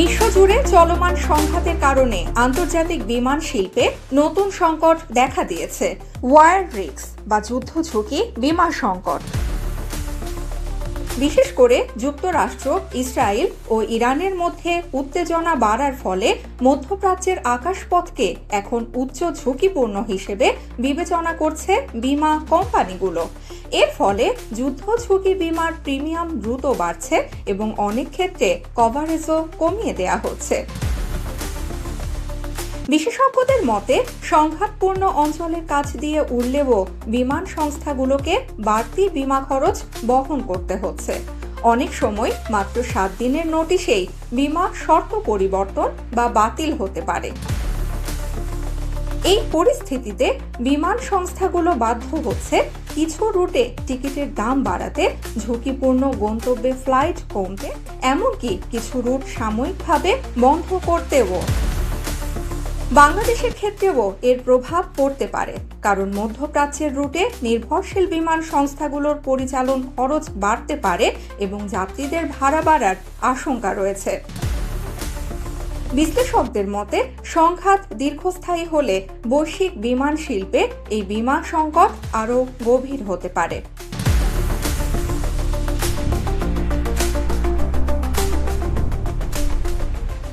বিশ্বজুড়ে চলমান সংঘাতের কারণে আন্তর্জাতিক বিমান শিল্পে নতুন সংকট দেখা দিয়েছে। ওয়ার রিস্ক বা যুদ্ধ ঝুঁকি বিমান সংকট। বিশেষ করে যুক্তরাষ্ট্র, ইসরায়েল ও ইরানের মধ্যে উত্তেজনা বাড়ার ফলে মধ্যপ্রাচ্যের আকাশপথকে এখন উচ্চ ঝুঁকিপূর্ণ হিসেবে বিবেচনা করছে বিমা কোম্পানিগুলো। এর ফলে যুদ্ধ ঝুঁকি বিমার প্রিমিয়াম দ্রুত বাড়ছে এবং অনেক ক্ষেত্রে কভারেজও কমিয়ে দেয়া হচ্ছে। বিশেষজ্ঞদের মতে, সংঘাতপূর্ণ অঞ্চলের কাছ দিয়ে উড়লেও বিমান সংস্থাগুলোকে বাড়তি বিমা খরচ বহন করতে হচ্ছে। অনেক সময় মাত্র 7 দিনের নোটিশেই বিমা শর্ত পরিবর্তন বা বাতিল হতে পারে। এই পরিস্থিতিতে বিমান সংস্থাগুলো বাধ্য হচ্ছে কিছু রুটে টিকিটের দাম বাড়াতে, ঝুঁকিপূর্ণ গন্তব্যে ফ্লাইট কমতে, এমনকি কিছু রুট সাময়িকভাবে বন্ধ করতেও। বাংলাদেশের ক্ষেত্রেও এর প্রভাব পড়তে পারে, কারণ মধ্যপ্রাচ্যের রুটে নির্ভরশীল বিমান সংস্থাগুলোর পরিচালন খরচ বাড়তে পারে এবং যাত্রীদের ভাড়া বাড়ার আশঙ্কা রয়েছে। বিশ্লেষকদের মতে, সংঘাত দীর্ঘস্থায়ী হলে বৈশ্বিক বিমান শিল্পে এই বিমা সংকট আরও গভীর হতে পারে।